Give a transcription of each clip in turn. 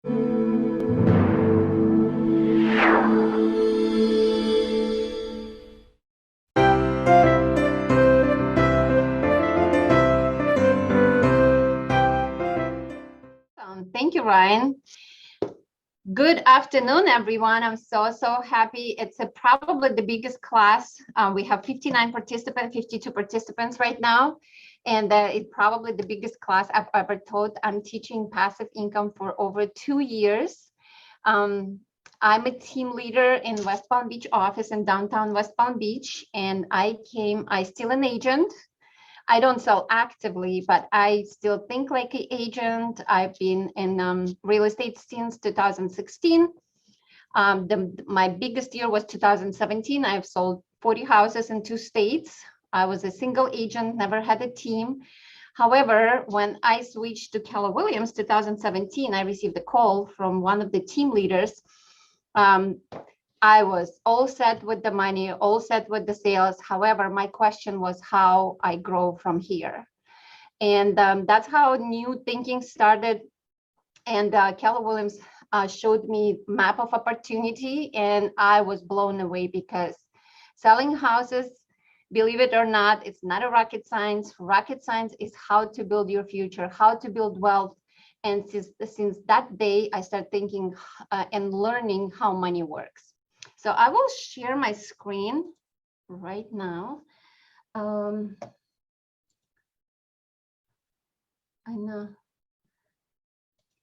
Thank you, Ryan. Good afternoon, everyone. I'm so happy. It's probably the biggest class. We have 59 participants, 52 participants right now. And it's probably the biggest class I've ever taught. I'm teaching passive income for over 2 years. I'm a team leader in West Palm Beach office in downtown West Palm Beach. And I still an agent. I don't sell actively, but I still think like an agent. I've been in real estate since 2016. My biggest year was 2017. I've sold 40 houses in 2 states. I was a single agent, never had a team. However, when I switched to Keller Williams 2017, I received a call from one of the team leaders. I was all set with the money, all set with the sales. However, my question was how I grow from here. And that's how new thinking started. And Keller Williams showed me map of opportunity, and I was blown away because selling houses, believe it or not, it's not a rocket science. Rocket science is how to build your future, how to build wealth. And since that day, I started thinking and learning how money works. So I will share my screen right now. I know.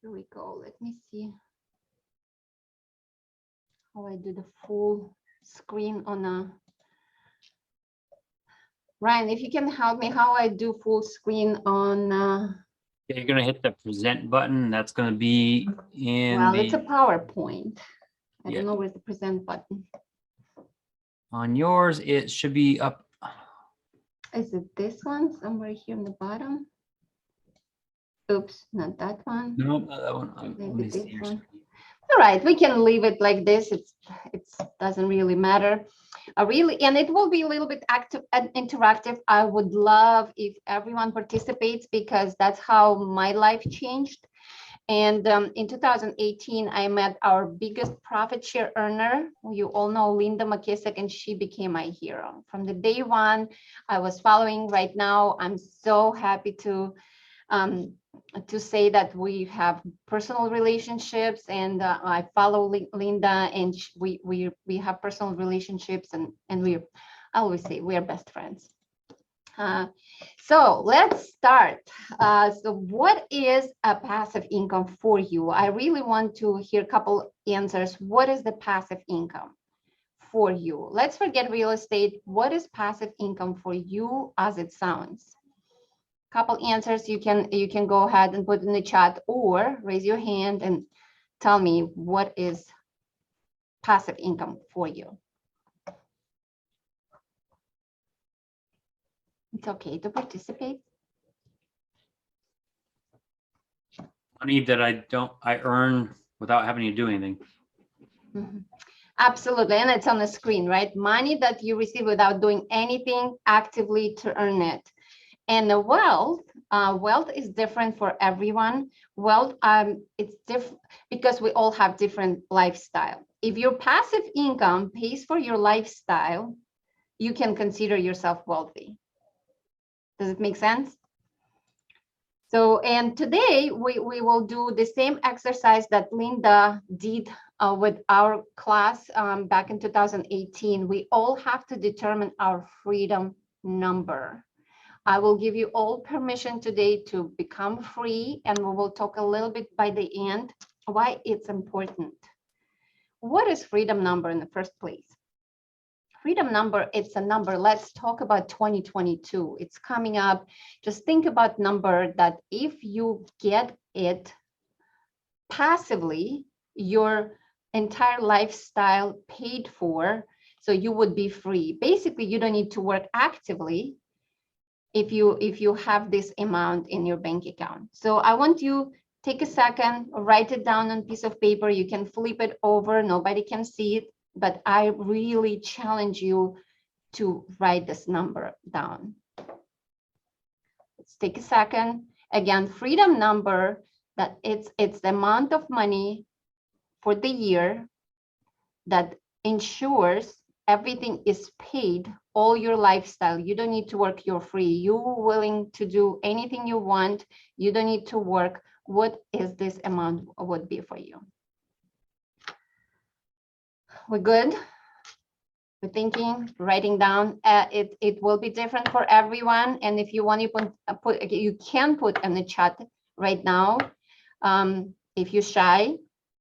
Here we go. Let me see how I do the full screen on a. Ryan, if you can help me, how I do full screen on. Yeah, you're gonna hit the present button. That's gonna be in well, it's a PowerPoint. I Yeah. don't know where's the present button. On yours, it should be up. Is it this one somewhere here in the bottom? Oops, not that one. Nope, not that one. Let Maybe me this see your one. screen. All right, we can leave it like this. It doesn't really matter. And it will be a little bit active and interactive. I would love if everyone participates because that's how my life changed. And in 2018, I met our biggest profit share earner. You all know Linda McKissick, and she became my hero. From the day one, I was following. Right now, I'm so happy to say that we have personal relationships, and I follow Linda, and we have personal relationships, and I always say we are best friends. So let's start. So what is a passive income for you? I really want to hear a couple answers. What is the passive income for you? Let's forget real estate. What is passive income for you as it sounds? Couple answers you can go ahead and put in the chat or raise your hand and tell me what is passive income for you. It's okay to participate. Money that I earn without having to do anything. Mm-hmm. Absolutely, and it's on the screen, right? Money that you receive without doing anything actively to earn it. And the wealth is different for everyone. Wealth, it's different because we all have different lifestyle. If your passive income pays for your lifestyle, you can consider yourself wealthy. Does it make sense? So, and today we will do the same exercise that Linda did with our class back in 2018. We all have to determine our freedom number. I will give you all permission today to become free, and we will talk a little bit by the end why it's important. What is freedom number in the first place? Freedom number, it's a number. Let's talk about 2022. It's coming up. Just think about number that if you get it passively, your entire lifestyle paid for, so you would be free. Basically, you don't need to work actively if you have this amount in your bank account. So I want you take a second, write it down on a piece of paper. You can flip it over, nobody can see it, but I really challenge you to write this number down. Let's take a second. Again, freedom number, that it's the amount of money for the year that ensures everything is paid, all your lifestyle. You don't need to work, you're free. You're willing to do anything you want. You don't need to work. What is this amount would be for you? We're good? We're thinking, writing down. It will be different for everyone. And if you want, you can put in the chat right now. If you're shy,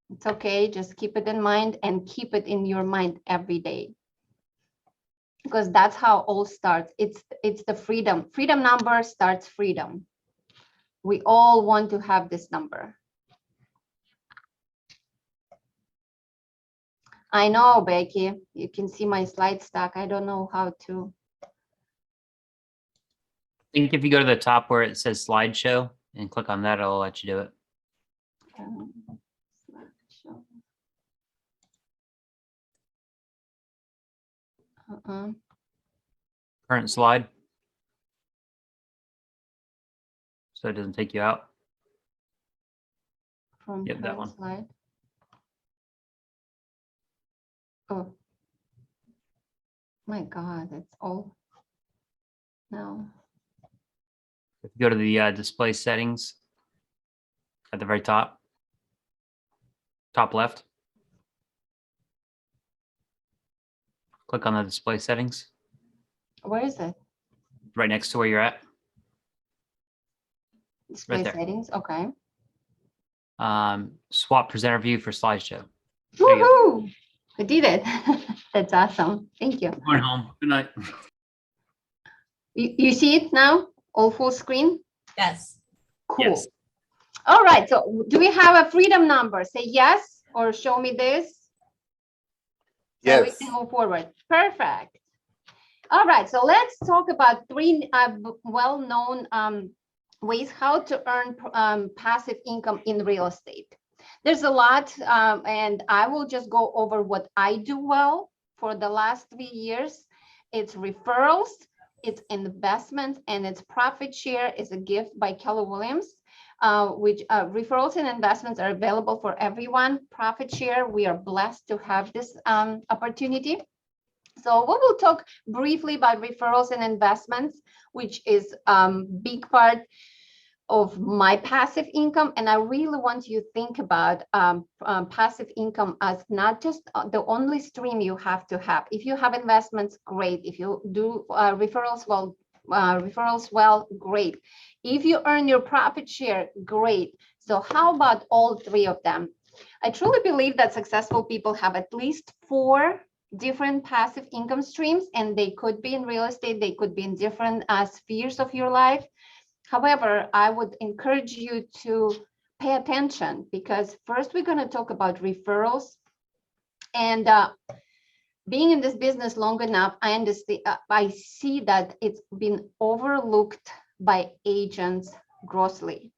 it's okay. Just keep it in mind and keep it in your mind every day, because that's how all starts. It's the freedom. Freedom number starts freedom. We all want to have this number. I know, Becky, you can see my slide stack. I don't know how to. I think if you go to the top where it says slideshow and click on that, it'll let you do it. Current slide. So it doesn't take you out. From Yep, that one. slide. Oh my God, it's all now. If you go to the display settings at the very top left, click on the display settings Where is it? right next to where you're at. Display there. settings. Okay. Swap presenter view for slideshow. There you Woohoo! We did it. That's awesome. Thank you. Going home. Good night. You see it now? All full screen? Yes. Cool. Yes. All right. So do we have a freedom number? Say yes or show me this. So we Yes. can move forward. Perfect. All right. So let's talk about three well-known ways how to earn passive income in real estate. There's a lot, and I will just go over what I do well for the last 3 years. It's referrals, it's investments, and it's profit share is a gift by Keller Williams, which referrals and investments are available for everyone. Profit share, we are blessed to have this opportunity. So we will talk briefly about referrals and investments, which is big part of my passive income. And I really want you to think about passive income as not just the only stream you have to have. If you have investments, great. If you do referrals well, great. If you earn your profit share, great. So how about all three of them? I truly believe that successful people have at least 4 different passive income streams, and they could be in real estate, they could be in different spheres of your life. However, I would encourage you to pay attention, because first we're going to talk about referrals. And being in this business long enough, I understand, I see that it's been overlooked by agents grossly.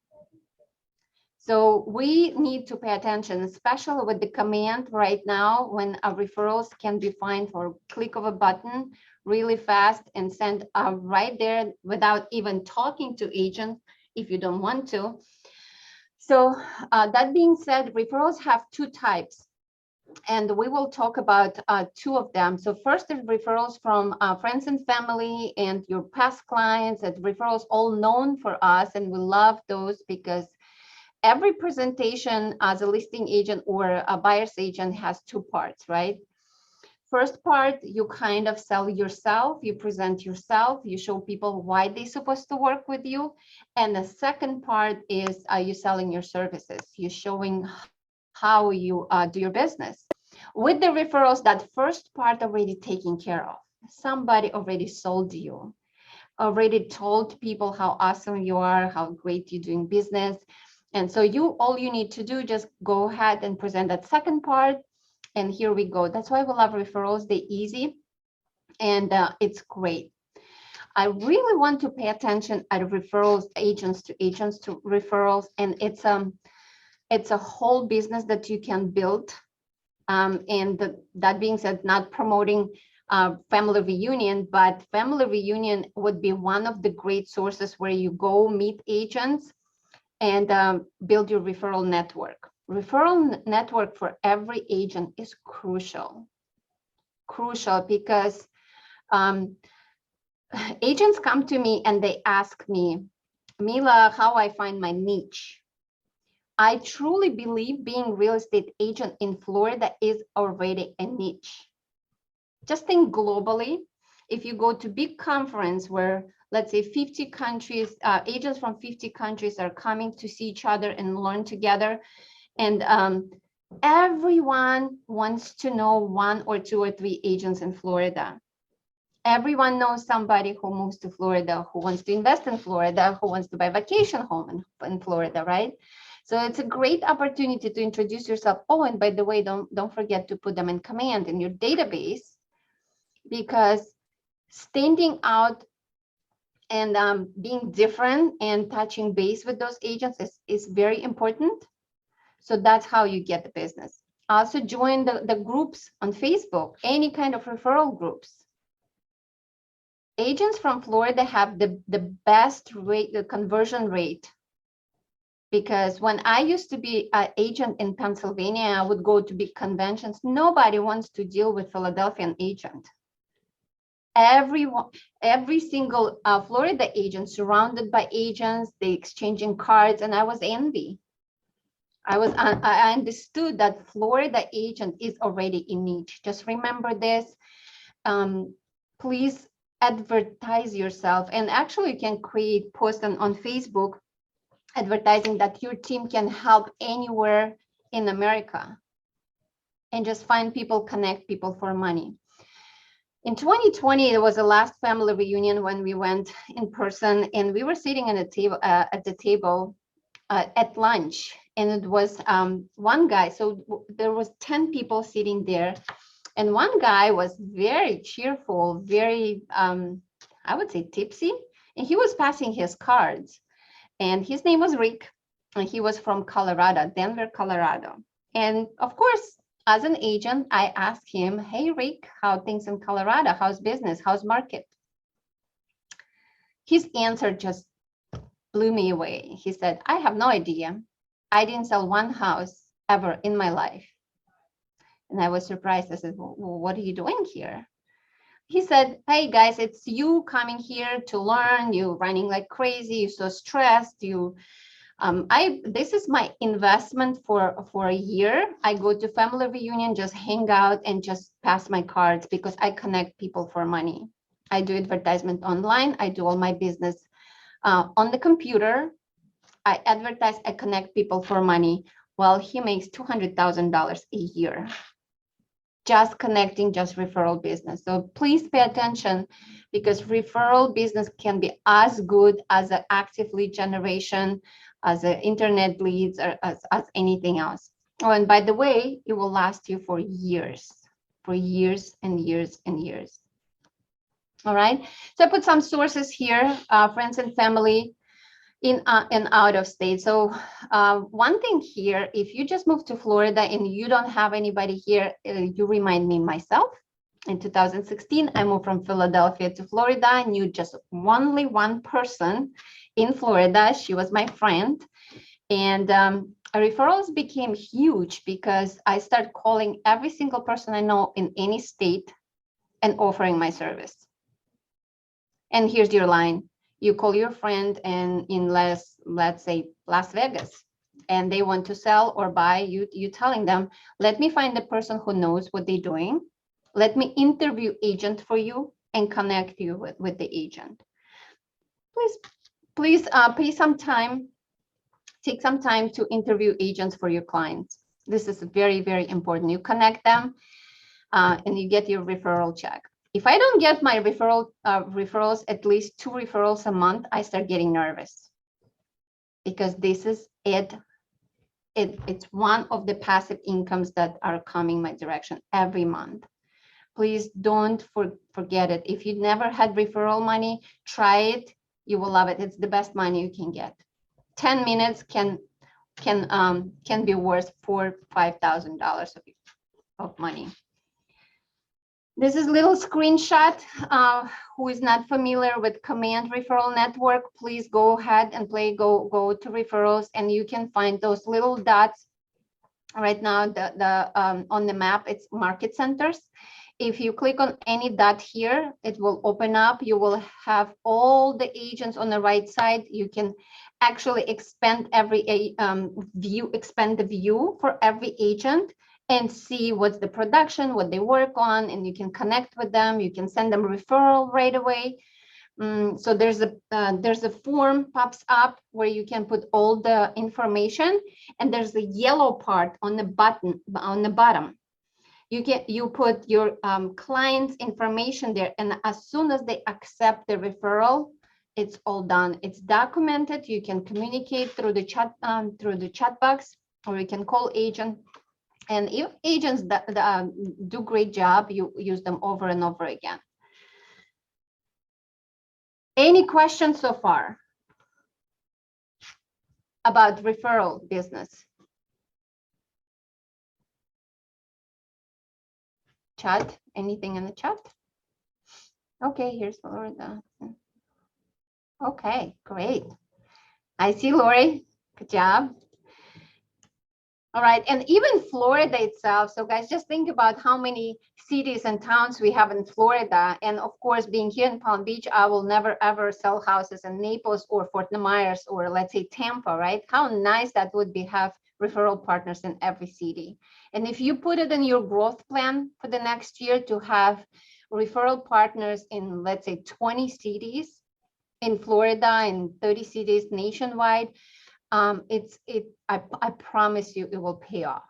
So we need to pay attention, especially with the command right now, when referrals can be found for a click of a button really fast and sent right there without even talking to agents if you don't want to. So that being said, referrals have 2 types, and we will talk about 2 of them. So first is referrals from friends and family and your past clients, and referrals all known for us, and we love those because every presentation as a listing agent or a buyer's agent has 2 parts, right? First part, you kind of sell yourself, you present yourself, you show people why they're supposed to work with you. And the second part is you selling your services, you showing how you do your business. With the referrals, that first part already taken care of. Somebody already sold you, already told people how awesome you are, how great you're doing business. And so all you need to do, just go ahead and present that second part. And here we go. That's why we love referrals. They're easy and it's great. I really want to pay attention at referrals, agents to referrals. And it's a whole business that you can build. That being said, not promoting family reunion, but family reunion would be one of the great sources where you go meet agents and build your referral network. Referral network for every agent is crucial because agents come to me and they ask me, Mila, how I find my niche. I truly believe being real estate agent in Florida is already a niche. Just think globally. If you go to big conference where, let's say 50 countries, agents from 50 countries are coming to see each other and learn together, and everyone wants to know one or two or three agents in Florida. Everyone knows somebody who moves to Florida, who wants to invest in Florida, who wants to buy a vacation home in Florida, right? So it's a great opportunity to introduce yourself. Oh, and by the way, don't forget to put them in command in your database, because standing out and being different and touching base with those agents is very important. So that's how you get the business. Also join the groups on Facebook, any kind of referral groups. Agents from Florida have the best rate, the conversion rate. Because when I used to be an agent in Pennsylvania, I would go to big conventions. Nobody wants to deal with Philadelphian agent. Every single Florida agent surrounded by agents, they exchanging cards, and I was envy. I understood that Florida agent is already in niche. Just remember this. Please advertise yourself, and actually you can create posts on Facebook advertising that your team can help anywhere in America, and just find people, connect people for money. In 2020, it was the last family reunion when we went in person, and we were sitting at the table at lunch, and it was one guy. So there was 10 people sitting there, and one guy was very cheerful, very, I would say tipsy, and he was passing his cards. And his name was Rick, and he was from Colorado, Denver, Colorado. And of course, as an agent, I asked him, hey, Rick, how things in Colorado? How's business? How's market? His answer just blew me away. He said, I have no idea. I didn't sell one house ever in my life. And I was surprised. I said, well, what are you doing here? He said, hey guys, it's you coming here to learn. You running like crazy. You're so stressed. This is my investment for a year. I go to family reunion, just hang out and just pass my cards, because I connect people for money. I do advertisement online. I do all my business on the computer. I advertise, I connect people for money. Well, he makes $200,000 a year. Just connecting, just referral business. So please pay attention, because referral business can be as good as an active lead generation, as an internet leads, or as anything else. Oh, and by the way, it will last you for years and years and years. All right. So I put some sources here, friends and family in and out of state. So one thing here, if you just moved to Florida and you don't have anybody here, you remind me myself. In 2016, I moved from Philadelphia to Florida. I knew just only one person in Florida. She was my friend. And referrals became huge because I started calling every single person I know in any state and offering my service. And here's your line. You call your friend and in let's say Las Vegas, and they want to sell or buy, you telling them, let me find the person who knows what they're doing. Let me interview agent for you and connect you with the agent. Please pay some time, take some time to interview agents for your clients. This is very, very important. You connect them and you get your referral check. If I don't get my referrals, at least 2 referrals a month, I start getting nervous, because this is it. It's one of the passive incomes that are coming my direction every month. Please don't forget it. If you never had referral money, try it. You will love it. It's the best money you can get. 10 minutes can be worth $4,000-5,000 of money. This is a little screenshot. Who is not familiar with Command Referral Network, please go ahead and go to referrals, and you can find those little dots. Right now, on the map, it's market centers. If you click on any dot here, it will open up. You will have all the agents on the right side. You can actually expand expand the view for every agent and see what's the production, what they work on, and you can connect with them. You can send them referral right away. So there's a form pops up where you can put all the information, and there's the yellow part on the button on the bottom. You put your client's information there, and as soon as they accept the referral, it's all done. It's documented. You can communicate through the chat box, or you can call agent. And if agents do great job, you use them over and over again. Any questions so far about referral business? Chat, anything in the chat? Okay, here's Florida. Okay, great. I see Lori, good job. All right, and even Florida itself. So guys, just think about how many cities and towns we have in Florida. And of course, being here in Palm Beach, I will never ever sell houses in Naples or Fort Myers or let's say Tampa, right? How nice that would be, have referral partners in every city. And if you put it in your growth plan for the next year to have referral partners in, let's say, 20 cities in Florida and 30 cities nationwide, I promise you it will pay off.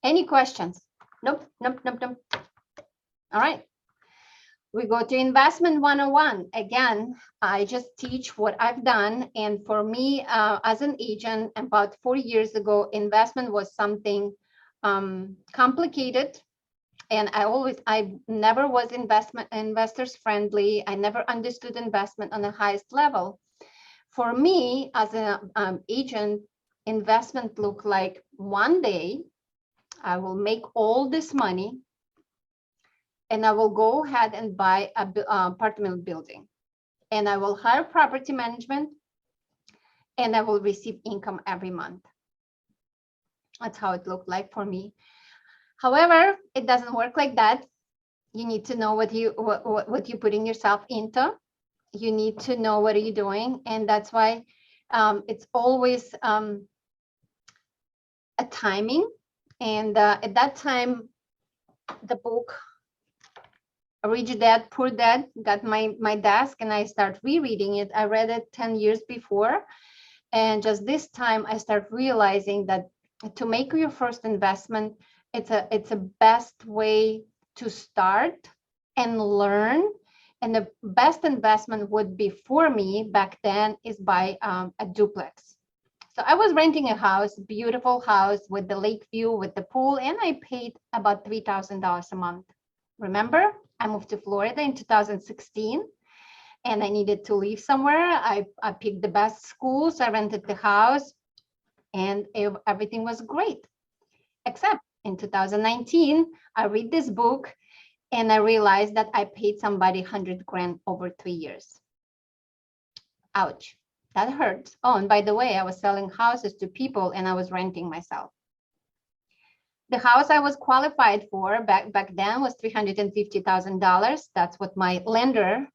Any questions? Nope. All right. We go to investment 101. Again, I just teach what I've done. And for me, as an agent, about 4 years ago, investment was something complicated. And I never was investors friendly. I never understood investment on the highest level. For me, as an agent, investment looked like one day I will make all this money and I will go ahead and buy a apartment building, and I will hire property management, and I will receive income every month. That's how it looked like for me. However, it doesn't work like that. You need to know what you're putting yourself into. You need to know what are you doing, and that's why it's always a timing. And at that time, the book Rich Dad, Poor Dad got my desk, and I start rereading it. I read it 10 years before, and just this time I start realizing that to make your first investment, it's a best way to start and learn. And the best investment would be for me back then is buy a duplex. So I was renting a house, beautiful house with the lake view, with the pool, and I paid about $3,000 a month. Remember, I moved to Florida in 2016, and I needed to live somewhere. I picked the best schools, I rented the house, and everything was great. Except in 2019, I read this book, and I realized that I paid somebody 100 grand over 3 years. Ouch, that hurts. Oh, and by the way, I was selling houses to people and I was renting myself. The house I was qualified for back then was $350,000. That's what my lender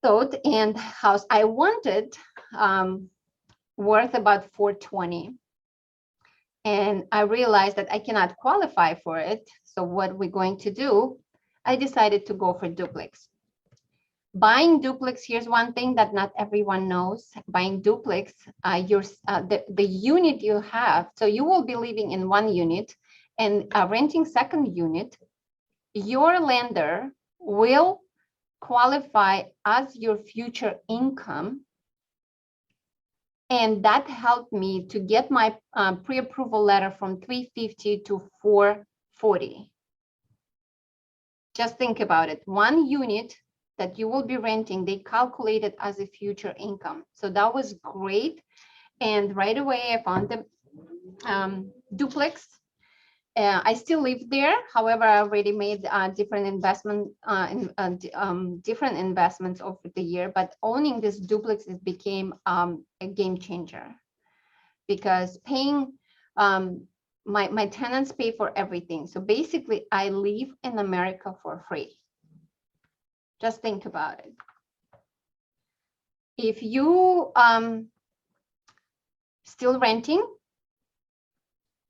thought. And house I wanted worth about $420,000. And I realized that I cannot qualify for it. So what we're going to do, I decided to go for duplex. Buying duplex, here's one thing that not everyone knows. Buying duplex, the unit you have, so you will be living in one unit and renting second unit, your lender will qualify as your future income. And that helped me to get my pre-approval letter from 350 to 440. Just think about it. One unit that you will be renting, they calculate it as a future income. So that was great. And right away, I found the duplex. I still live there. However, I already made different different investments over the year. But owning this duplex became a game changer, because paying my tenants pay for everything. So basically, I live in America for free. Just think about it. If you still renting,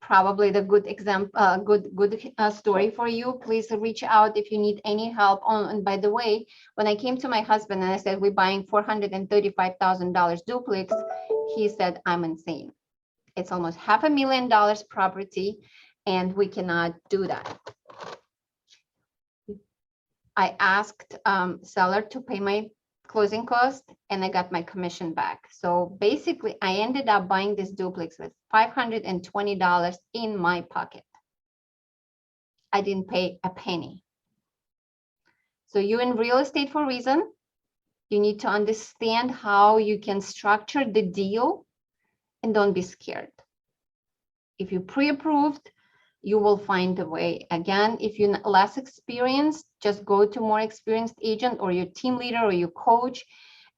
probably the good example, good story for you. Please reach out if you need any help. And by the way, when I came to my husband and I said we're buying $435,000 duplex, he said I'm insane. It's almost $500,000 property, and we cannot do that. I asked seller to pay my closing cost, and I got my commission back. So basically, I ended up buying this duplex with $520 in my pocket. I didn't pay a penny. So you're in real estate for a reason. You need to understand how you can structure the deal, and don't be scared. If you're pre-approved, you will find a way. Again, if you're less experienced, just go to more experienced agent or your team leader or your coach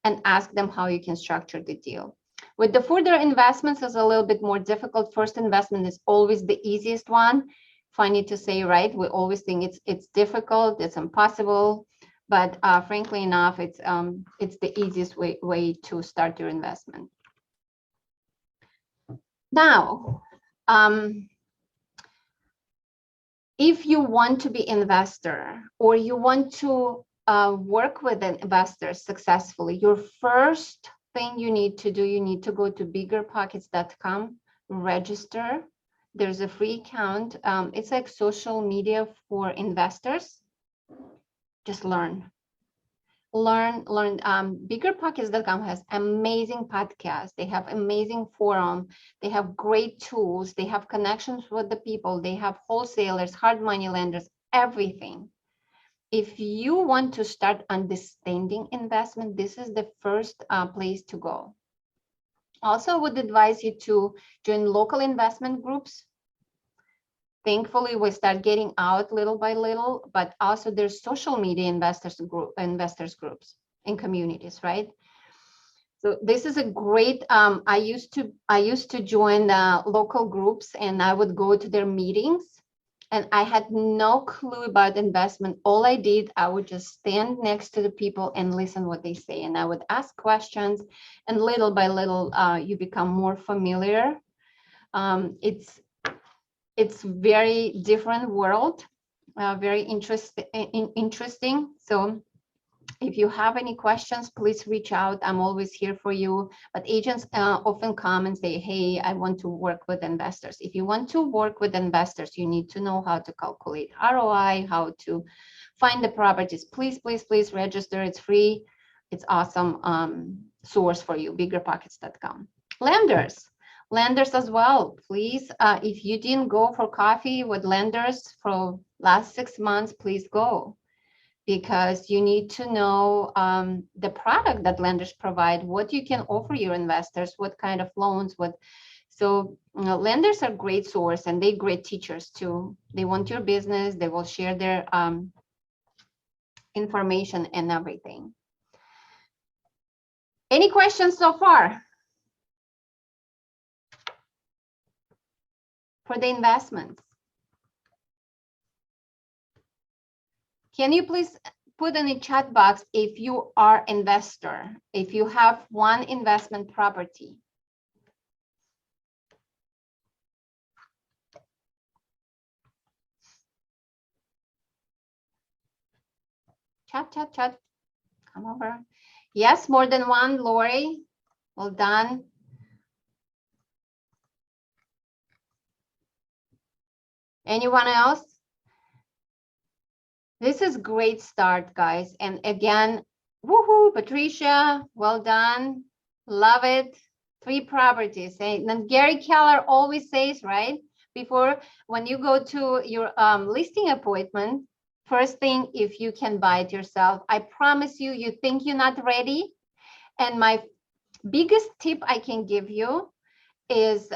and ask them how you can structure the deal. With the further investments, it's a little bit more difficult. First investment is always the easiest one. Funny to say, right? We always think it's difficult, it's impossible, but frankly enough, it's the easiest way to start your investment. Now, if you want to be investor or you want to work with an investor successfully, your first thing you need to do, you need to go to biggerpockets.com, register. There's a free account. It's like social media for investors. Just learn. Biggerpockets.com has amazing podcasts. They have amazing forum. They have great tools. They have connections with the people. They have wholesalers, hard money lenders, everything. If you want to start understanding investment, this is the first place to go. Also, I would advise you to join local investment groups. Thankfully, we start getting out little by little, but also there's social media investors groups and communities, right? So this is a great. I used to join local groups, and I would go to their meetings, and I had no clue about investment. All I did, I would just stand next to the people and listen what they say, and I would ask questions, and little by little, you become more familiar. It's very different world, very interesting. So if you have any questions, please reach out. I'm always here for you. But agents often come and say, hey, I want to work with investors. If you want to work with investors, you need to know how to calculate ROI, how to find the properties. Please, please, please register. It's free. It's awesome source for you, biggerpockets.com. Lenders as well, please. If you didn't go for coffee with lenders for last 6 months, please go, because you need to know the product that lenders provide, what you can offer your investors, what kind of loans, so lenders are great source, and they're great teachers too. They want your business, they will share their information and everything. Any questions so far? For the investments. Can you please put in the chat box if you are investor, if you have one investment property? Chat. Come over. Yes, more than one, Lori. Well done. Anyone else? This is great start, guys. And again, woohoo, Patricia, well done. Love it. 3 properties. And Gary Keller always says, right, before when you go to your listing appointment, first thing, if you can buy it yourself, I promise you, you think you're not ready. And my biggest tip I can give you is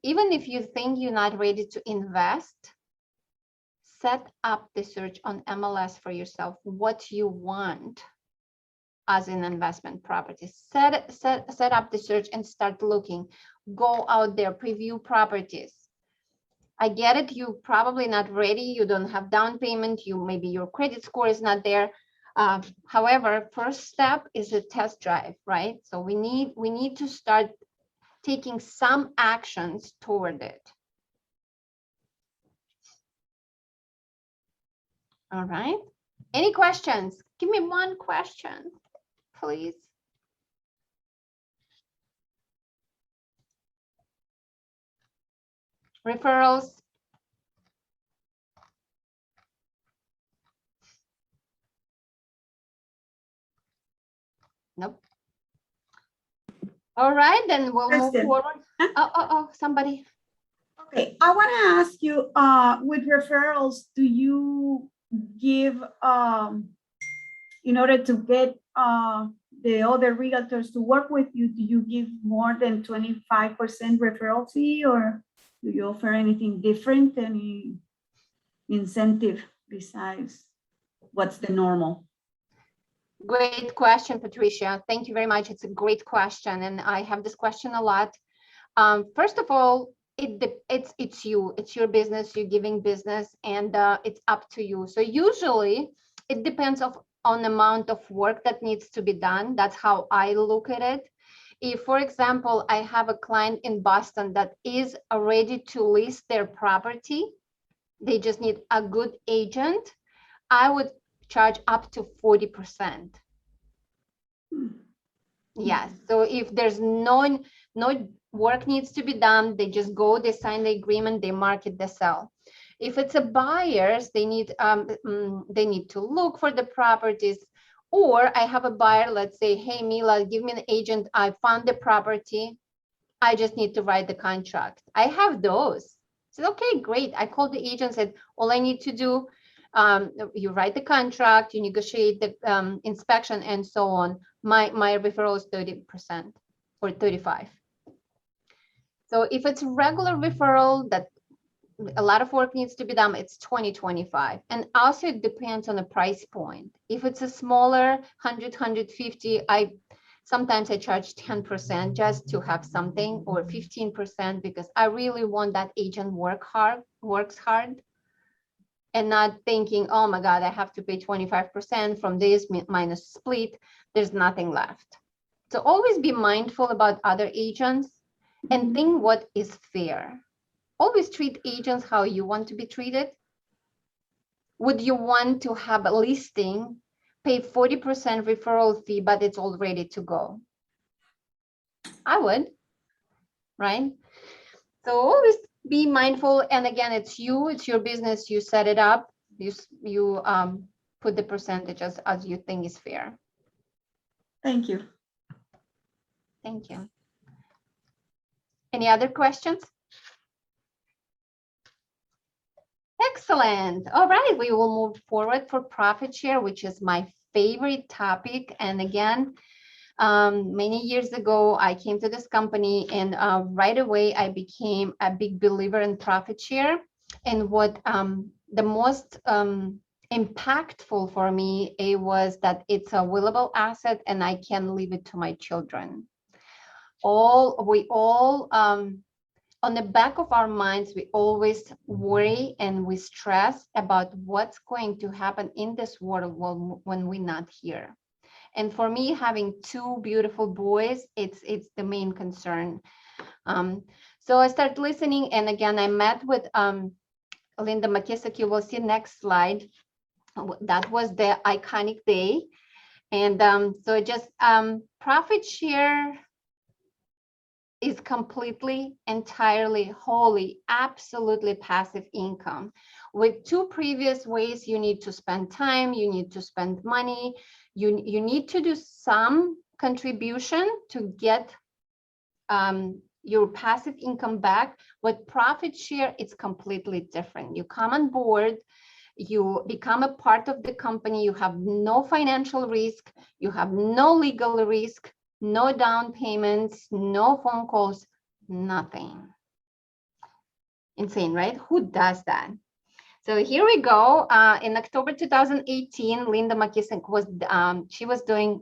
even if you think you're not ready to invest, set up the search on MLS for yourself, what you want as an investment property. Set up the search and start looking. Go out there, preview properties. I get it, you probably not ready, you don't have down payment, maybe your credit score is not there. However, first step is a test drive, right? So we need to start taking some actions toward it. All right. Any questions? Give me one question, please. Referrals. Nope. All right, then we'll move forward. Oh, somebody. Okay, I want to ask you, with referrals, do you give, in order to get the other realtors to work with you, do you give more than 25% referral fee, or do you offer anything different, any incentive besides what's the normal? Great question, Patricia. Thank you very much. It's a great question, and I have this question a lot. First of all, it's you. It's your business. You're giving business, and it's up to you. So usually, it depends on the amount of work that needs to be done. That's how I look at it. If, for example, I have a client in Boston that is ready to list their property, they just need a good agent, I would charge up to 40%. Yes, so if there's no work needs to be done, they just go, they sign the agreement, they market, they sell. If it's a buyers, they need to look for the properties. Or I have a buyer, let's say, hey, Mila, give me an agent. I found the property. I just need to write the contract. I have those. I said, okay, great. I called the agent, said, all I need to do, you write the contract, you negotiate the inspection and so on. My referral is 30% or 35%. So if it's regular referral that a lot of work needs to be done, it's 20-25. And also it depends on the price point. If it's a smaller 100, 150, sometimes I charge 10% just to have something, or 15%, because I really want that agent works hard and not thinking, oh my God, I have to pay 25% from this minus split. There's nothing left. So always be mindful about other agents and think what is fair. Always treat agents how you want to be treated. Would you want to have a listing, pay 40% referral fee, but it's all ready to go? I would, right? So always be mindful. And again, it's you, it's your business. You set it up. You put the percentage as you think is fair. Thank you. Thank you. Any other questions? Excellent. All right, we will move forward for profit share, which is my favorite topic. And again, many years ago, I came to this company, and right away, I became a big believer in profit share. And what the most impactful for me, it was that it's a willable asset, and I can leave it to my children. We all on the back of our minds, we always worry and we stress about what's going to happen in this world when we're not here. And for me, having two beautiful boys, it's the main concern. So I started listening, and again, I met with Linda McKissick. You will see next slide. That was the iconic day. And so just profit share is completely, entirely, wholly, absolutely passive income. With two previous ways, you need to spend time, you need to spend money, you need to do some contribution to get your passive income back. With profit share, it's completely different. You come on board, you become a part of the company, you have no financial risk, you have no legal risk, no down payments, no phone calls, nothing. Insane, right? Who does that? So here we go. In October 2018, Linda McKissick was she was doing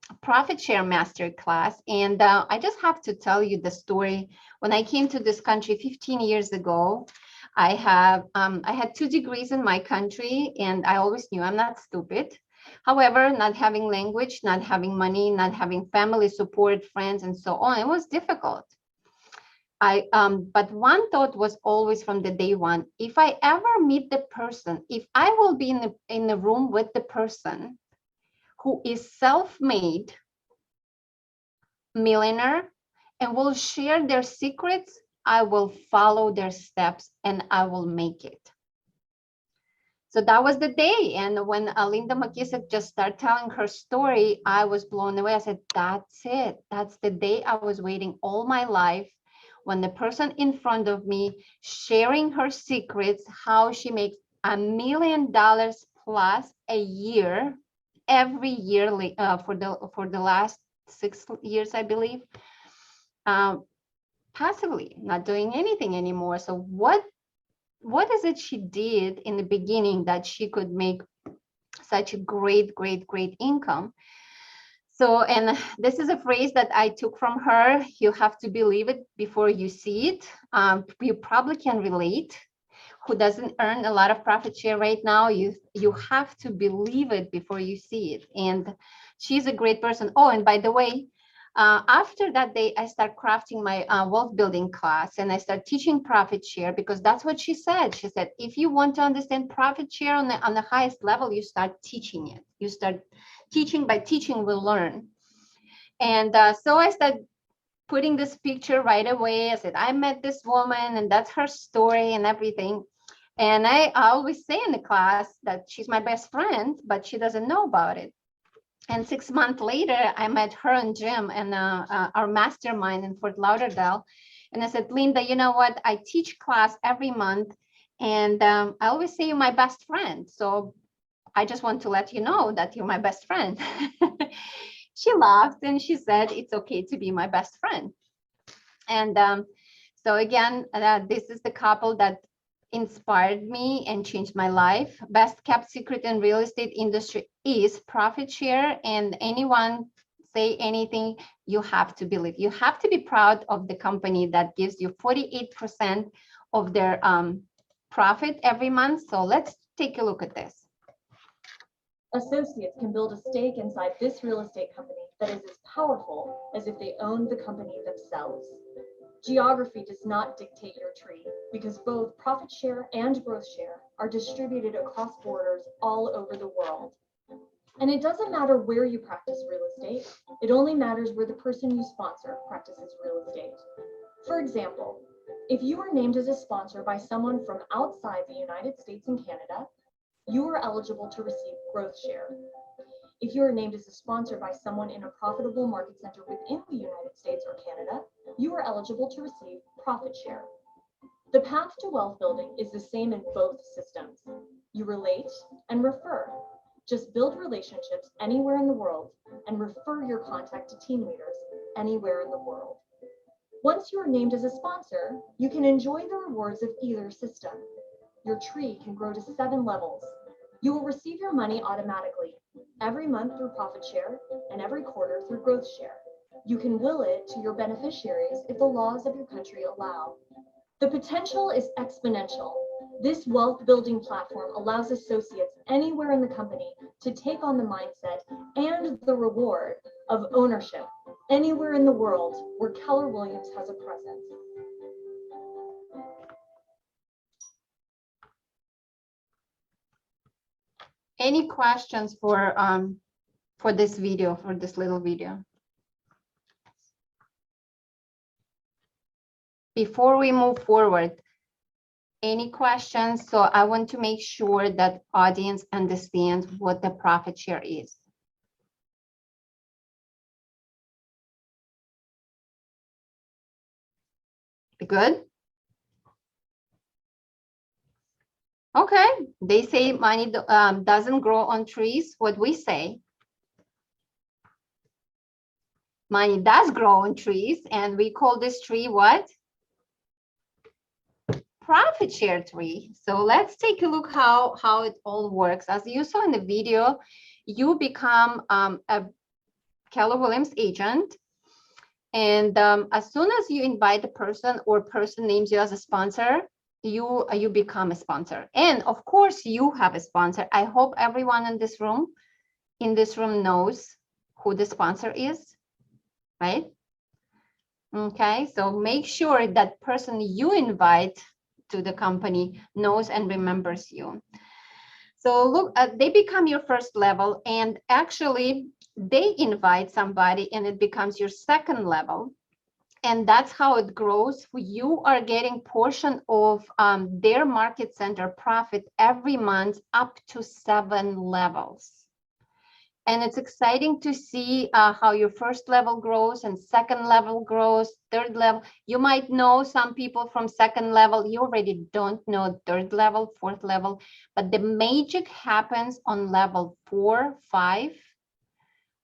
a profit share master class, and I just have to tell you the story. When I came to this country 15 years ago, I had 2 degrees in my country, and I always knew I'm not stupid. However, not having language, not having money, not having family support, friends, and so on, it was difficult. But one thought was always from the day one: if I ever meet the person, if I will be in the room with the person who is self-made millionaire and will share their secrets, I will follow their steps and I will make it. So that was the day. And when Linda McKissick just started telling her story, I was blown away. I said, that's it. That's the day I was waiting all my life, when the person in front of me sharing her secrets, how she makes $1 million plus a year, every year for the last 6 years, I believe, passively, not doing anything anymore. So what is it she did in the beginning that she could make such a great income? So, and this is a phrase that I took from her: you have to believe it before you see it. You probably can relate. Who doesn't earn a lot of profit share right now? You have to believe it before you see it. And she's a great person. Oh, and by the way, after that day, I start crafting my wealth building class, and I start teaching profit share, because that's what she said. She said, if you want to understand profit share on the highest level, you start teaching it. You start teaching. By teaching, we'll learn. And so I started putting this picture right away. I said, I met this woman, and that's her story and everything. And I always say in the class that she's my best friend, but she doesn't know about it. And 6 months later, I met her and Jim and our mastermind in Fort Lauderdale. And I said, Linda, you know what? I teach class every month, and I always say you're my best friend. So I just want to let you know that you're my best friend. She laughed and she said, it's okay to be my best friend. And so again, this is the couple that inspired me and changed my life. Best kept secret in real estate industry is profit share. And anyone say anything, you have to believe. You have to be proud of the company that gives you 48% of their profit every month. So let's take a look at this. Associates can build a stake inside this real estate company that is as powerful as if they owned the company themselves. Geography does not dictate your tree, because both profit share and growth share are distributed across borders all over the world. And it doesn't matter where you practice real estate, it only matters where the person you sponsor practices real estate. For example, if you are named as a sponsor by someone from outside the United States and Canada, you are eligible to receive growth share. If you are named as a sponsor by someone in a profitable market center within the United States or Canada, you are eligible to receive profit share. The path to wealth building is the same in both systems. You relate and refer. Just build relationships anywhere in the world and refer your contact to team leaders anywhere in the world. Once you are named as a sponsor, you can enjoy the rewards of either system. Your tree can grow to 7 levels. You will receive your money automatically, every month through profit share and every quarter through growth share. You can will it to your beneficiaries if the laws of your country allow. The potential is exponential. This wealth building platform allows associates anywhere in the company to take on the mindset and the reward of ownership anywhere in the world where Keller Williams has a presence. Any questions for this video, for this little video? Before we move forward, any questions? So I want to make sure that audience understands what the profit share is. Good? Okay, they say money doesn't grow on trees. What we say, money does grow on trees, and we call this tree what? profit share tree. So let's take a look how it all works. As you saw in the video, you become a Keller Williams agent. And as soon as you invite a person or person names you as a sponsor, you become a sponsor. And of course, you have a sponsor. I hope everyone in this room knows who the sponsor is, right? Okay, so make sure that person you invite to the company knows and remembers you. So look, they become your first level, and actually they invite somebody and it becomes your second level. And that's how it grows. You are getting portion of their market center profit every month up to 7 levels. And it's exciting to see how your first level grows and second level grows, third level. You might know some people from second level. You already don't know third level, fourth level, but the magic happens on level 4, 5,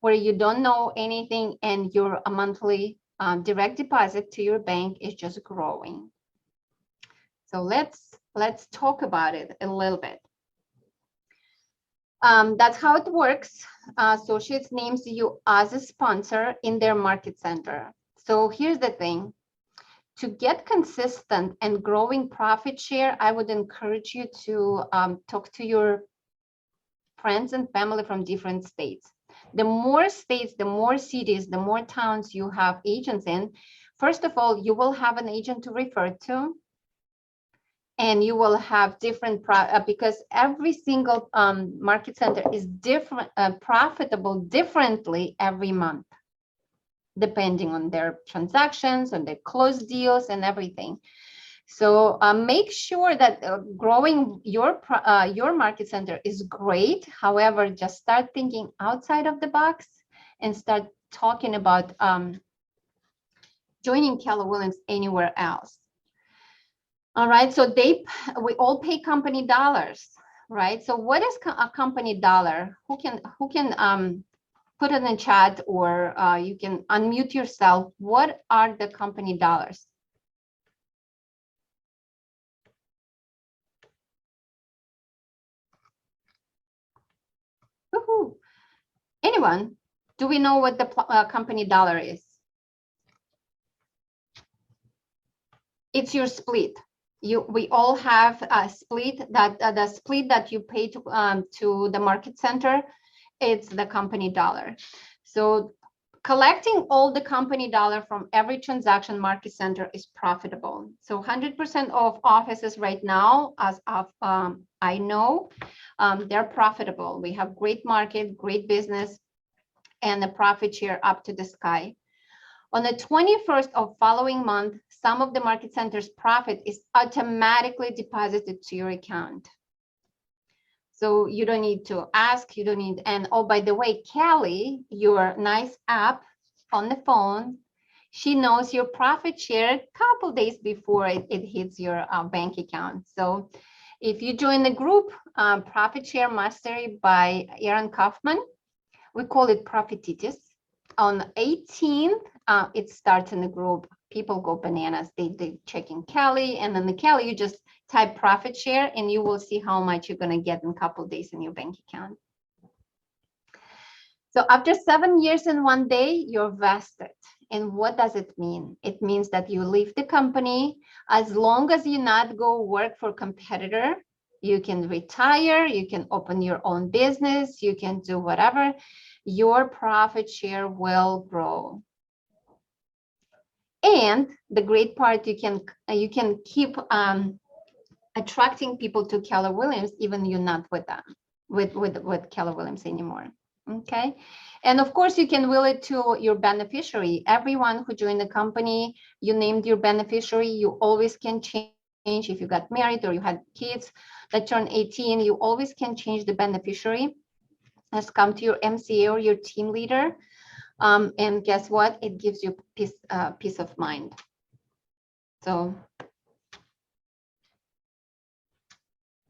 where you don't know anything and your monthly direct deposit to your bank is just growing. So let's talk about it a little bit. That's how it works. Associates names you as a sponsor in their market center. So here's the thing. To get consistent and growing profit share, I would encourage you to talk to your friends and family from different states. The more states, the more cities, the more towns you have agents in, first of all, you will have an agent to refer to. And you will have different, because every single market center is different, profitable differently every month, depending on their transactions, on their closed deals and everything. So make sure that growing your market center is great. However, just start thinking outside of the box and start talking about joining Keller Williams anywhere else. All right, so we all pay company dollars, right? So what is a company dollar? Who can put it in the chat, or you can unmute yourself. What are the company dollars? Woohoo. Anyone? Do we know what the company dollar is? It's your split. We all have a split, that the split that you pay to the market center, it's the company dollar. So collecting all the company dollar from every transaction market center is profitable. So 100% of offices right now, as of I know, they're profitable. We have great market, great business, and the profit share up to the sky. On the 21st of following month, some of the market center's profit is automatically deposited to your account. So you don't need to ask, you don't need, and oh, by the way, Kelly, your nice app on the phone, she knows your profit share a couple days before it hits your bank account. So if you join the group, Profit Share Mastery by Aaron Kaufman, we call it Profititis. On 18th, it starts in the group. People go bananas. They check in Kelly, and then the Kelly, you just type profit share and you will see how much you're going to get in a couple of days in your bank account. So after 7 years and 1 day, you're vested. And what does it mean? It means that you leave the company. As long as you not go work for a competitor, you can retire, you can open your own business, you can do whatever. Your profit share will grow. And the great part, you can keep attracting people to Keller Williams, even you're not with them, with Keller Williams anymore. Okay, and of course you can will it to your beneficiary. Everyone who joined the company, you named your beneficiary. You always can change if you got married or you had kids that turn 18. You always can change the beneficiary. Let's come to your MCA or your team leader. And guess what? It gives you peace of mind. So,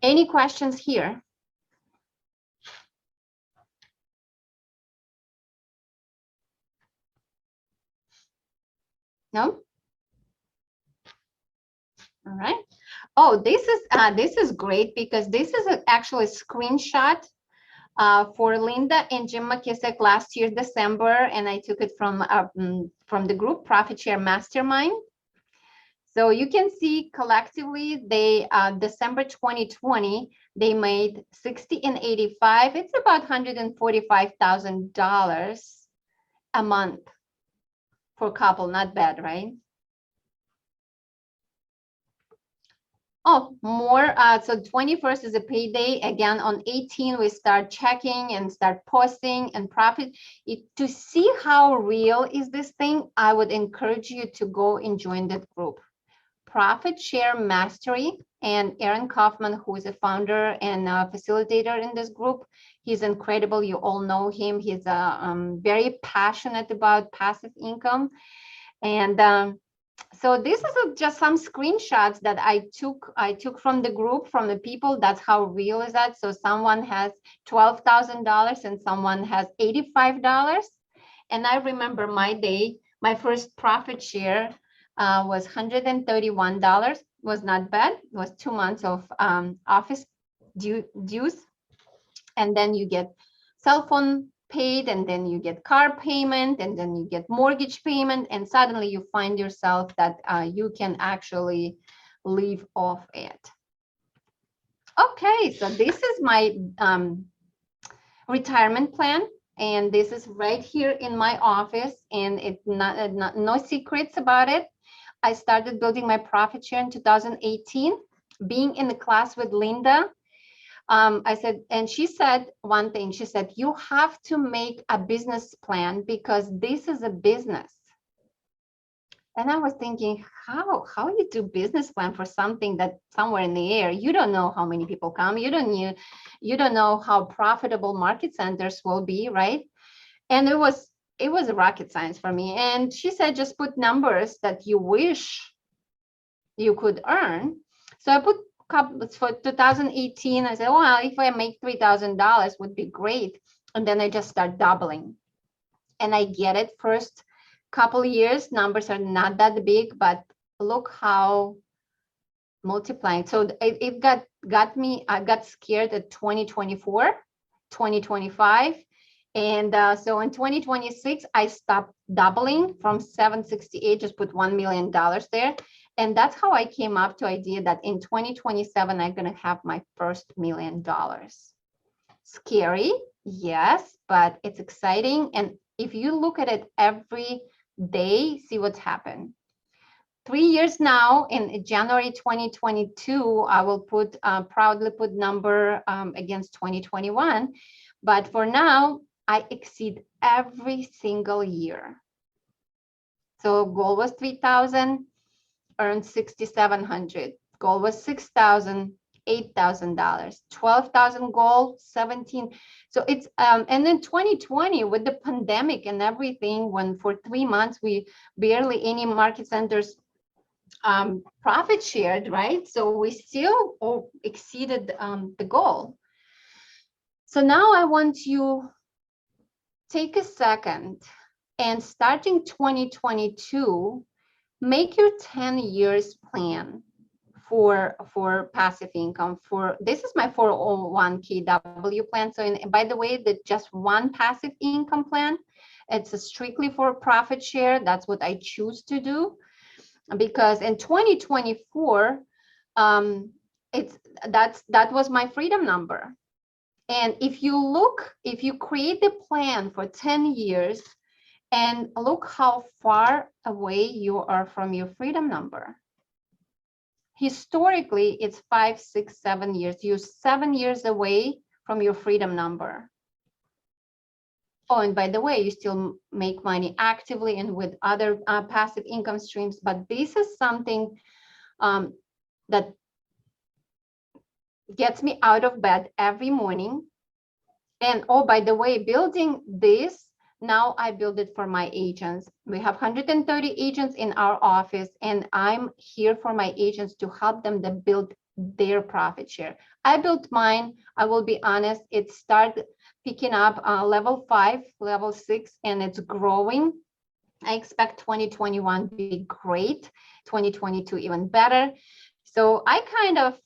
any questions here? No? All right. Oh, this is great because this is actually a screenshot for Linda and Jim McKissick last year, December, and I took it from the group Profit Share Mastermind. So you can see collectively, they December 2020, they made 60 and 85. It's about $145,000 a month for a couple. Not bad, right? Oh, more. So 21st is a payday. Again, on 18, we start checking and start posting and profit. To see how real is this thing, I would encourage you to go and join that group. Profit Share Mastery, and Aaron Kaufman, who is a founder and a facilitator in this group. He's incredible. You all know him. He's very passionate about passive income. And so this is just some screenshots that I took from the group, from the people. That's how real is that. So someone has $12,000 and someone has $85. And I remember my day, my first profit share was $131. Was not bad. It was 2 months of office dues. And then you get cell phone paid, and then you get car payment, and then you get mortgage payment, and suddenly you find yourself that you can actually live off it. Okay, so this is my retirement plan, and this is right here in my office, and it's no secrets about it. I started building my profit share in 2018, being in the class with Linda. I said, and she said one thing, she said, you have to make a business plan because this is a business. And I was thinking, how you do business plan for something that's somewhere in the air? You don't know how many people come. You don't know how profitable market centers will be, right? And it was a rocket science for me. And she said, just put numbers that you wish you could earn. So I put for 2018, I said, well, if I make $3,000 would be great. And then I just start doubling. And I get it. First couple of years, numbers are not that big, but look how multiplying. So it got me, I got scared at 2024, 2025. And so in 2026, I stopped doubling from 768, just put $1 million there. And that's how I came up to idea that in 2027, I'm going to have my first $1 million. Scary, yes, but it's exciting. And if you look at it every day, see what's happened. 3 years now, in January 2022, I will proudly put number against 2021. But for now, I exceed every single year. So goal was 3,000. Earned 6,700. Goal was 6,000, $8,000. 12,000 goal, 17. So it's and then 2020 with the pandemic and everything, when for 3 months we barely any market centers profit shared, right? So we still exceeded the goal. So now I want you take a second and starting 2022. Make your 10 years plan for passive income. This is my 401kW plan. So by the way, that just one passive income plan. It's strictly for profit share. That's what I choose to do, because in 2024, that was my freedom number. And if you create the plan for 10 years, and look how far away you are from your freedom number. Historically, it's 5, 6, 7 years. You're 7 years away from your freedom number. Oh, and by the way, you still make money actively and with other passive income streams. But this is something that gets me out of bed every morning. And oh, by the way, building this, now I build it for my agents. We have 130 agents in our office, and I'm here for my agents to help them to build their profit share. I built mine. I will be honest, it started picking up level 5, level 6, and it's growing. I expect 2021 to be great, 2022 even better. So I kind of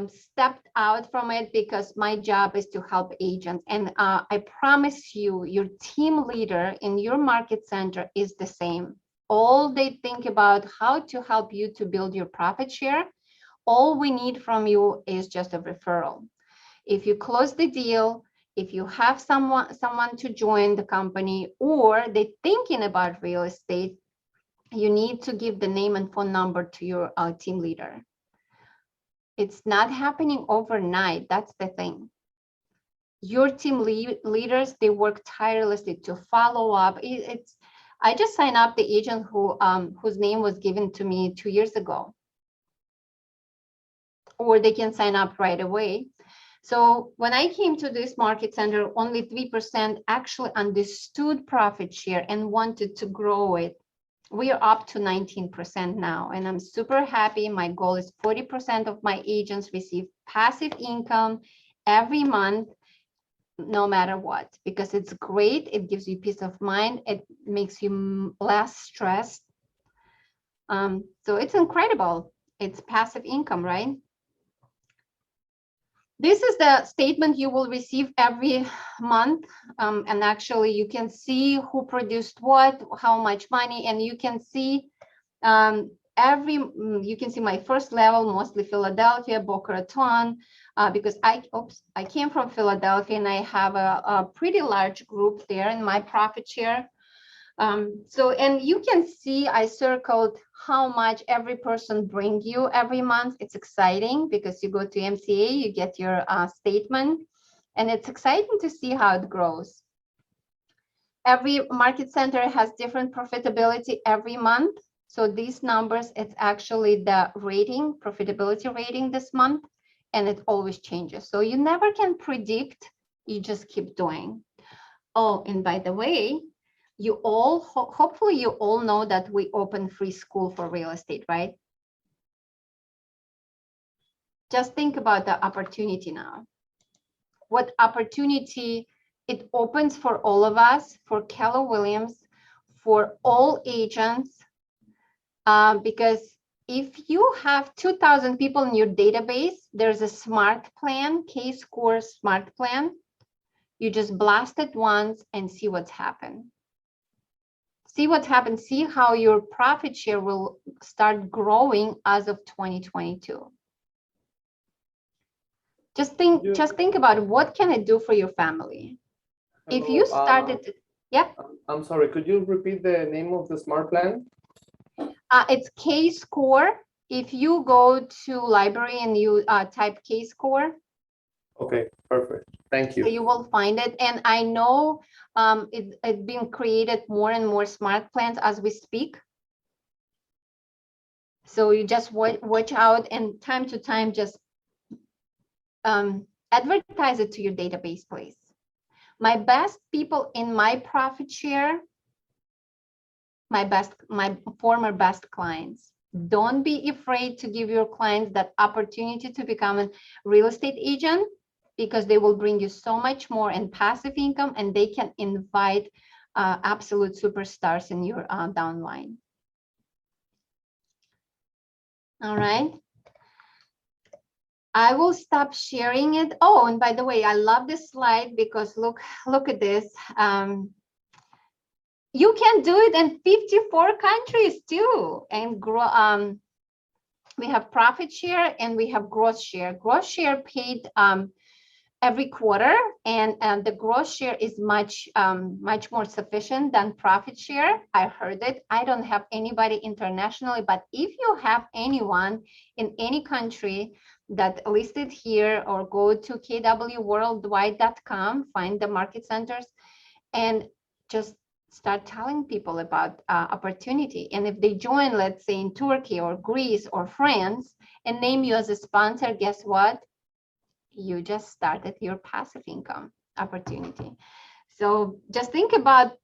stepped out from it because my job is to help agents. And I promise you, your team leader in your market center is the same. All they think about how to help you to build your profit share. All we need from you is just a referral. If you close the deal, if you have someone to join the company, or they're thinking about real estate, you need to give the name and phone number to your team leader. It's not happening overnight. That's the thing. Your team leaders, they work tirelessly to follow up. I just signed up the agent whose name was given to me 2 years ago. Or they can sign up right away. So when I came to this market center, only 3% actually understood profit share and wanted to grow it. We are up to 19% now, and I'm super happy. My goal is 40% of my agents receive passive income every month, no matter what, because it's great. It gives you peace of mind. It makes you less stressed. So it's incredible. It's passive income, right? This is the statement you will receive every month. And actually you can see who produced what, how much money, and you can see you can see my first level, mostly Philadelphia, Boca Raton, because I came from Philadelphia and I have a pretty large group there in my profit share. So, and you can see I circled how much every person bring you every month. It's exciting because you go to MCA, you get your statement, and it's exciting to see how it grows. Every market center has different profitability every month. So these numbers, it's actually the rating, profitability rating this month, and it always changes. So you never can predict, you just keep doing. Oh, and by the way, you all, hopefully you all know that we open free school for real estate, right? Just think about the opportunity now. What opportunity it opens for all of us, for Keller Williams, for all agents, because if you have 2,000 people in your database, there's a smart plan, K-score smart plan. You just blast it once and see what's happened. See what happens, see how your profit share will start growing as of 2022. Just think about what can it do for your family. Hello, If you started, yeah. I'm sorry, could you repeat the name of the smart plan? It's K-score. If you go to library and you type K-score. Okay, perfect. Thank you. So you will find it. And I know it's been created more and more smart plans as we speak. So you just watch out, and time to time, just advertise it to your database, please. My best people in my profit share, my former best clients. Don't be afraid to give your clients that opportunity to become a real estate agent, because they will bring you so much more in passive income, and they can invite absolute superstars in your downline. All right. I will stop sharing it. Oh, and by the way, I love this slide because look at this. You can do it in 54 countries too, and grow. We have profit share and we have gross share. Gross share paid every quarter, and the gross share is much more sufficient than profit share. I heard it. I don't have anybody internationally, but if you have anyone in any country that listed here, or go to kwworldwide.com, find the market centers, and just start telling people about opportunity. And if they join, let's say in Turkey or Greece or France, and name you as a sponsor, guess what? You just started your passive income opportunity. So just think about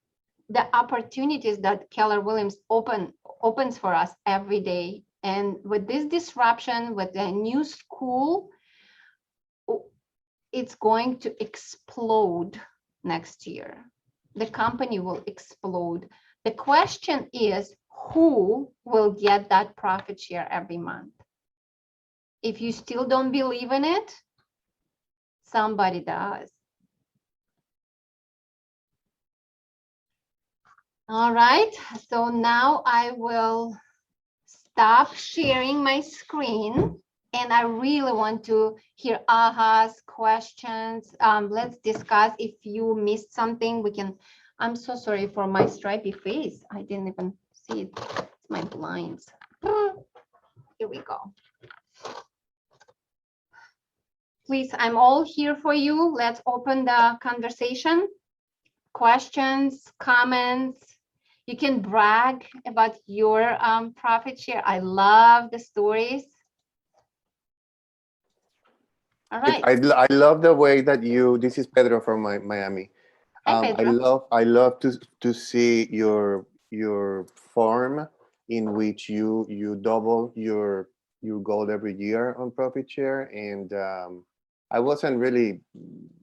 the opportunities that Keller Williams opens for us every day. And with this disruption, with the new school, it's going to explode next year. The company will explode. The question is, who will get that profit share every month. If you still don't believe in it, somebody does. All right, so now I will stop sharing my screen, and I really want to hear ahas, questions. Let's discuss. If you missed something, we can. I'm so sorry for my stripy face. I didn't even see it. It's my blinds. Here we go. Please, I'm all here for you. Let's open the conversation. Questions, comments. You can brag about your profit share. I love the stories. All right. I love the way that this is Pedro from Miami. Hi, Pedro. I love to see your form in which you double your goal every year on profit share. And I wasn't really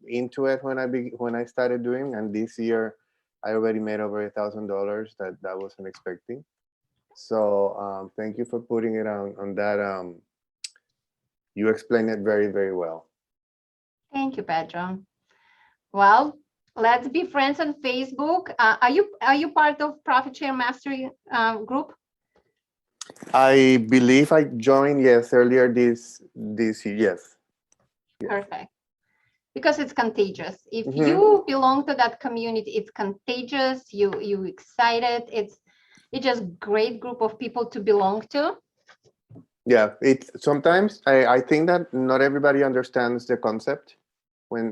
into it when I started doing, and this year I already made over $1,000 that I wasn't expecting. So thank you for putting it on that. You explained it very, very well. Thank you, Pedro. Well, let's be friends on Facebook. Are you part of Profit Share Mastery group? I believe I joined earlier this year. Yes. Perfect. Because it's contagious. If Mhm. you belong to that community, it's contagious. You excited. It's just great group of people to belong to. Yeah, it's sometimes I think that not everybody understands the concept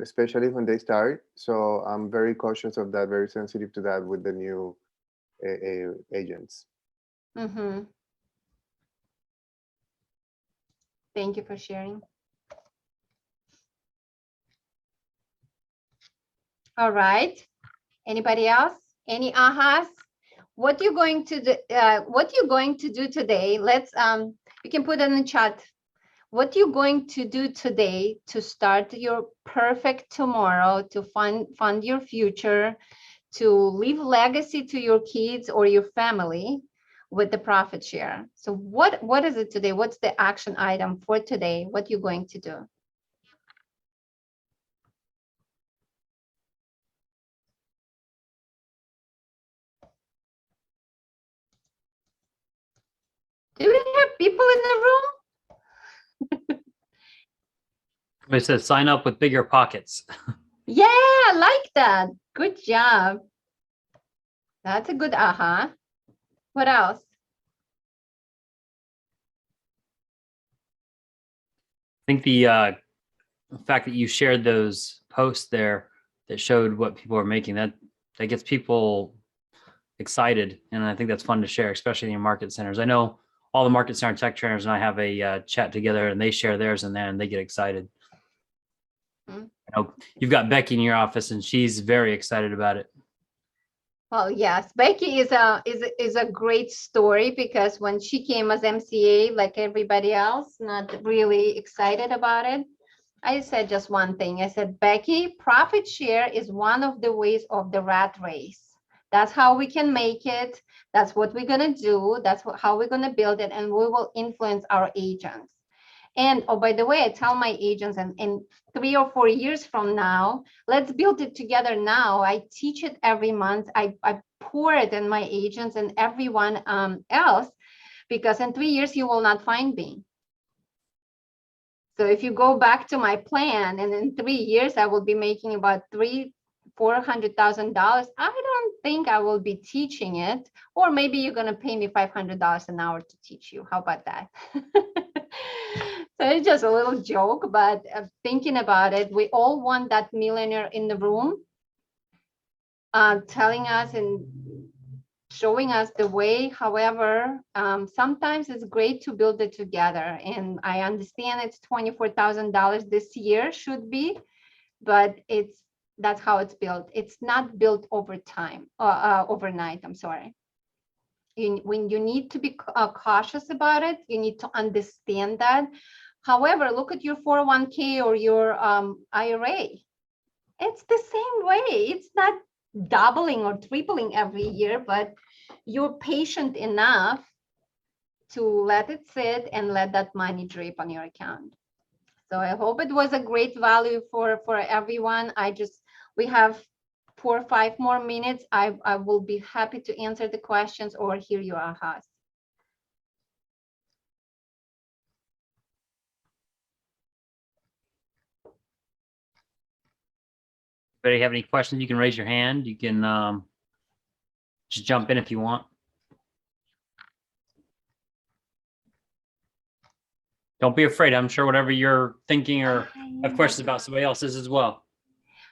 especially when they start. So I'm very cautious of that, very sensitive to that with the new agents. Mm-hmm. Thank you for sharing. All right. Anybody else? Any ahas? What you going to do? What you going to do today? Let's you can put it in the chat. What you going to do today to start your perfect tomorrow, to fund your future, to leave legacy to your kids or your family with the profit share. So what is it today? What's the action item for today? What you going to do? Do we have people in the room? It says sign up with bigger pockets. Yeah, I like that. Good job. That's a good aha. What else? I think the fact that you shared those posts there that showed what people are making, that gets people excited, and I think that's fun to share, especially in your market centers. I know all the market center tech trainers and I have a chat together, and they share theirs in there, and they get excited. Hmm. You know, you've got Becky in your office, and she's very excited about it. Well, yes, Becky is a great story, because when she came as MCA, like everybody else, not really excited about it. I said just one thing. I said, Becky, profit share is one of the ways of the rat race. That's how we can make it. That's what we're going to do. That's how we're going to build it. And we will influence our agents. And oh, by the way, I tell my agents, and in 3 or 4 years from now, let's build it together now. I teach it every month. I pour it in my agents and everyone else, because in 3 years, you will not find me. So if you go back to my plan, and in 3 years, I will be making about $400,000. I don't think I will be teaching it, or maybe you're going to pay me $500 an hour to teach you. How about that? So it's just a little joke, but thinking about it, we all want that millionaire in the room, telling us and showing us the way. However, sometimes it's great to build it together. And I understand it's $24,000 this year should be, but that's how it's built. It's not built over time, overnight. I'm sorry. When you need to be cautious about it, you need to understand that. However, look at your 401k or your IRA. It's the same way. It's not doubling or tripling every year, but you're patient enough to let it sit and let that money drip on your account. So I hope it was a great value for everyone. We have 4 or 5 more minutes. I will be happy to answer the questions or hear your ahas. Anybody have any questions? You can raise your hand. You can just jump in if you want. Don't be afraid. I'm sure whatever you're thinking or have questions about, somebody else is as well.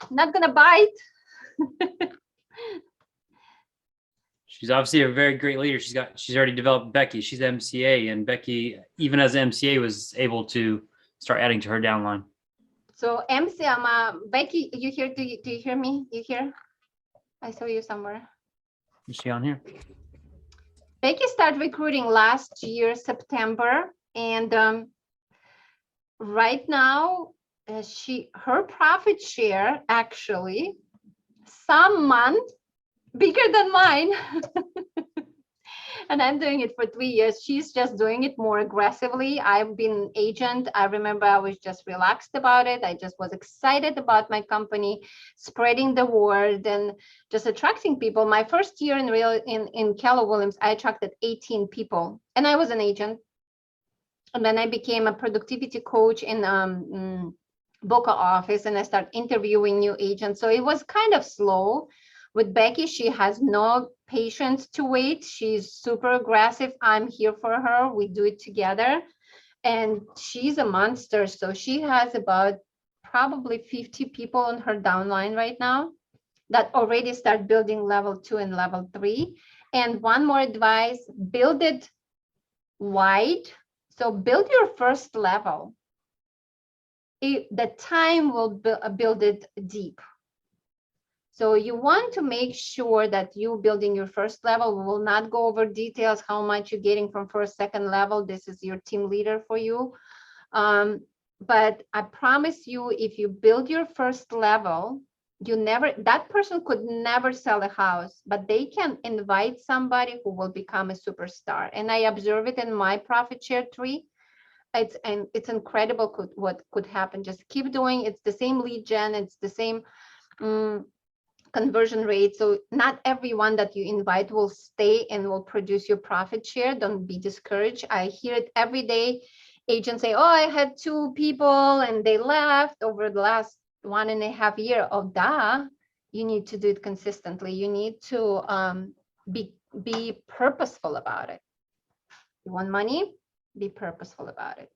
I'm not gonna bite. She's obviously a very great leader. She's already developed Becky. She's MCA, and Becky, even as MCA, was able to start adding to her downline. So MC, Becky, you here? Do you hear me? You here? I saw you somewhere. Is she on here? Becky started recruiting last year, September, and right now, her profit share actually some month bigger than mine. And I'm doing it for 3 years. She's just doing it more aggressively. I've been an agent. I remember I was just relaxed about it. I just was excited about my company, spreading the word and just attracting people. My first year in Keller Williams, I attracted 18 people, and I was an agent. And then I became a productivity coach in Boca office, and I started interviewing new agents. So it was kind of slow. With Becky, she has no patience to wait. She's super aggressive. I'm here for her. We do it together. And she's a monster. So she has about probably 50 people on her downline right now that already start building level 2 and level 3. And one more advice, build it wide. So build your first level. The time will build it deep. So you want to make sure that you building your first level. We will not go over details, how much you're getting from first, second level. This is your team leader for you. But I promise you, if you build your first level, that person could never sell a house, but they can invite somebody who will become a superstar. And I observe it in my profit share tree. It's incredible what could happen. Just keep doing. It's the same lead gen. It's the same conversion rate. So not everyone that you invite will stay and will produce your profit share. Don't be discouraged. I hear it every day. Agents say, oh, I had 2 people and they left over the last 1.5 years. Oh, duh. You need to do it consistently. You need to be purposeful about it. You want money? Be purposeful about it.